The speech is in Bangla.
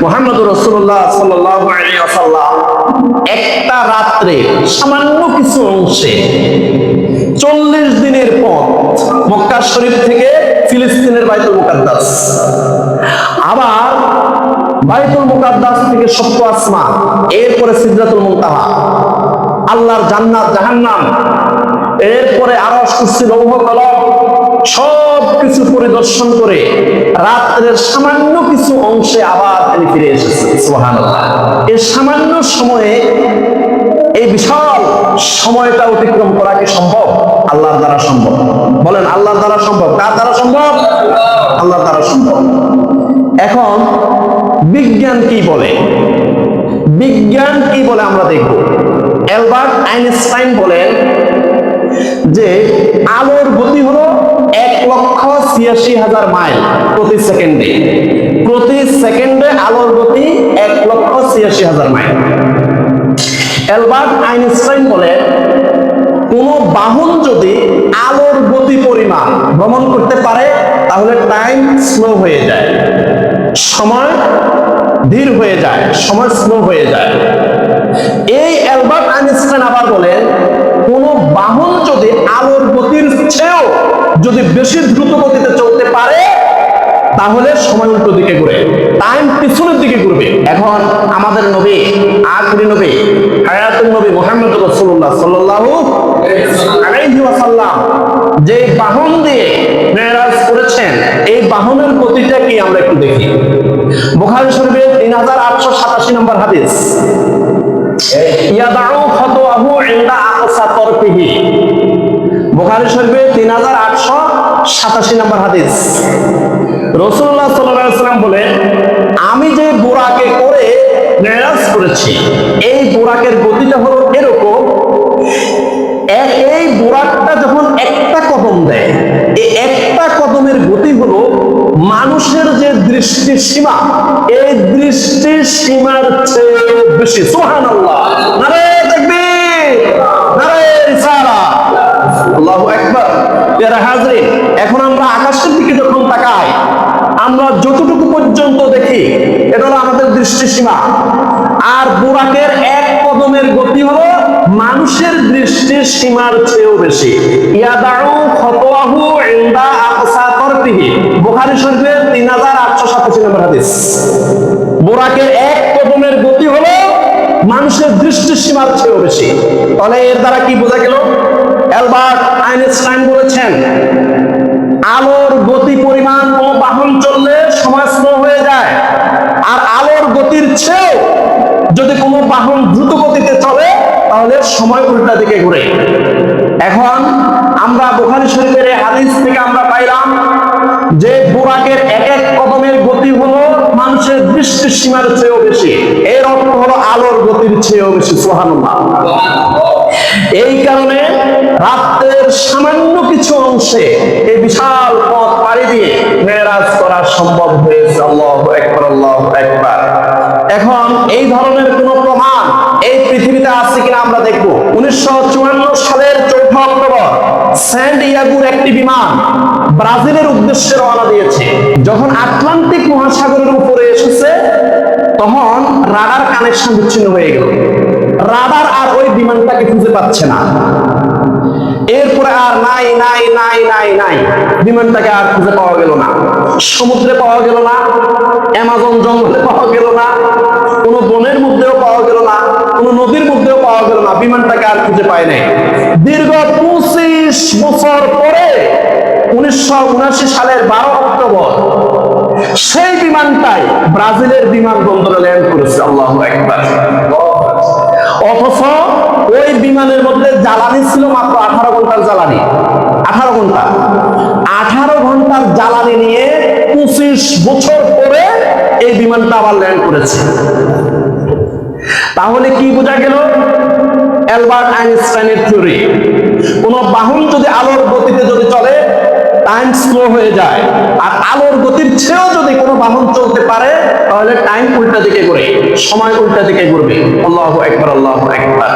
মুহাম্মদুর রাসূলুল্লাহ সাল্লাল্লাহু আলাইহি ওয়াসাল্লাম একটা রাত্রে সামান্য কিছু অংশে 40 দিনের পথ মক্কা শরীফ থেকে ফিলিস্তিনের বাইতুল মুকাদ্দাস, আবার বাইতুল মুকাদ্দাস থেকে সপ্ত আসমান, এরপরে সিদরাতুল মুনতাহা, আল্লাহর জান্নাত জাহান্নাম, এরপরে আরশ, কুরসি, লৌহ কলম সবকিছু পরিদর্শন করে রাত্রের সামান্য কিছু অংশে আবার তিনি ফিরে এসেছেন। সুবহানাল্লাহ। এই সামান্য সময়ে এই বিশাল সময়টা অতিক্রম করা কি সম্ভব? আল্লাহর দ্বারা সম্ভব। বলেন আল্লাহর দ্বারা সম্ভব। কার দ্বারা সম্ভব? আল্লাহর দ্বারা সম্ভব। এখন বিজ্ঞান কি বলে? বিজ্ঞান কি বলে আমরা দেখব। অ্যালবার্ট আইনস্টাইন বলেন যে আলোর গতি হলো 1,86,000 মাইল প্রতি সেকেন্ডে। প্রতি সেকেন্ডে আলোর গতি 1,86,000 মাইল। অ্যালবার্ট আইনস্টাইন বলেন কোন বাহন যদি আলোর গতি পরিমাণ ভ্রমণ করতে পারে তাহলে টাইম স্লো হয়ে যায়, সময় ধীর হয়ে যায়, সময় স্লো হয়ে যায়। এই অ্যালবার্ট আইনস্টাইন আবার বলেন কোন বাহন যদি আলোর গতির চেয়েও যদি বেশি দ্রুত গতিতে চলতে পারে তাহলে সময় উল্টো দিকে ঘুরে, টাইম পিছনের দিকে ঘুরবে। এখন আমাদের নবী, আখিরি নবী, হায়াতুন নবী মুহাম্মদুর রাসূলুল্লাহ সাল্লাল্লাহু আলাইহি ওয়াসাল্লাম যে বাহন দিয়ে মেরাজ করেছেন, এই বাহনের গতিটা কি আমরা একটু দেখি। বুখারী শরীফের 3887 নম্বর হাদিস, ইয়াদাউ খাতওয়াহু ইনদা আকসা তরফিহি। বুখারী শরীফের 3887 নম্বর হাদিস। রাসূলুল্লাহ সাল্লাল্লাহু আলাইহি ওয়াসাল্লাম বলেন আমি যে বুরাকে করে মেরাজ করেছি এই বুরাকের গতিটা হলো এরকম, এই বুরাকটা যখন একটা কদম দেয়, এই একটা কদমের গতি হলো মানুষের যে দৃষ্টি সীমা, এই দৃষ্টি সীমার চেয়ে বেশি। সুবহানাল্লাহ। নারে তাকবীর, নারে রিসালাত, আল্লাহু আকবার। প্রিয় হাজরিন, এখন আমরা আকাশের দিকে যখন তাকাই আমরা যতটুকু পর্যন্ত দেখি এটা হলো আমাদের দৃষ্টি সীমা, আর বুরাকের এক কদমের গতি হলো মানুষের দৃষ্টির সীমার চেয়েও বেশি। ইয়াদাউ খাতওয়াহু ইনদা আকসা তরফিহি। বুখারী শরীফের 3887 নম্বর হাদিস। বুরাকের এক কদমের গতি হলো মানুষের দৃষ্টির সীমার চেয়েও বেশি। তাহলে এর দ্বারা কি বোঝা গেল? অ্যালবার্ট আইনস্টাইন বলেছেন আলোর গতি পরিমাণ ও বাহন চললে সময় স্লো হয়ে যায়, আর আলোর গতির চেয়েও যদি কোনো বাহন দ্রুত গতিতে চলে তাহলে সময় উল্টা দিকে ঘুরে। এখন আমরা বুখারী শরীফের হাদিস থেকে আমরা পাইলাম যে বুরাকের এক এক কদমের গতি হলো মানুষের দৃষ্টির সীমার চেয়েও বেশি, এর অর্থ হলো আলোর গতির চেয়েও বেশি। সুবহানাল্লাহ। এই কারণে রাতের সামান্য কিছু অংশে এই বিশাল পথ পাড়ি দিয়ে মেরাজ করা সম্ভব হয়েছে। আল্লাহু আকবার, আল্লাহু আকবার। এখন এই ধরনের কোন প্রমাণ এই পৃথিবীতে আছে কিনা আমরা দেখব। 1954 সালের 4 অক্টোবর স্যান্ডিয়াগোর একটি বিমান ব্রাজিলের উদ্দেশ্যে রওনা দিয়েছে। যখন আটলান্টিক মহাসাগরের উপরে এসেছে তখন রাডার কানেকশন বিচ্ছিন্ন হয়ে গেল, রাডার আর ওই বিমানটাকে খুঁজে পাচ্ছে না। এরপরে আর নাই নাই নাই নাই নাই, বিমানটাকে আর খুঁজে পাওয়া গেল না। সমুদ্রে পাওয়া গেল না, অ্যামাজন জঙ্গলে পাওয়া গেল না, কোনো বনের মধ্যেও পাওয়া গেল না, কোনো নদীর মধ্যেও পাওয়া গেল না, বিমানটাকে আর খুঁজে পায় নাই। দীর্ঘ 25 বছর পরে 1979 সালের 12 অক্টোবর সেই বিমানটাই ব্রাজিলের বিমানবন্দরে ল্যান্ড করেছে। আল্লাহু আকবার। অথচ ওই বিমানের মধ্যে জ্বালানি ছিল মাত্র 18 ঘন্টার জ্বালানি। 18 ঘন্টা, 18 ঘন্টার জ্বালানি নিয়ে 25 বছর পরে এই বিমানটা আবার ল্যান্ড করেছে। তাহলে কি বোঝা গেল? অ্যালবার্ট আইনস্টাইনের থিওরি, কোন বাহন যদি আলোর গতিতে যদি চলে টাইম স্লো হয়ে যায়, আর আলোর গতির চেয়েও যদি কোনো বাহন চলতে পারে তাহলে টাইম উল্টা দিকে ঘুরে, সময় উল্টা দিকে ঘুরবে। আল্লাহু আকবার, আল্লাহু আকবার।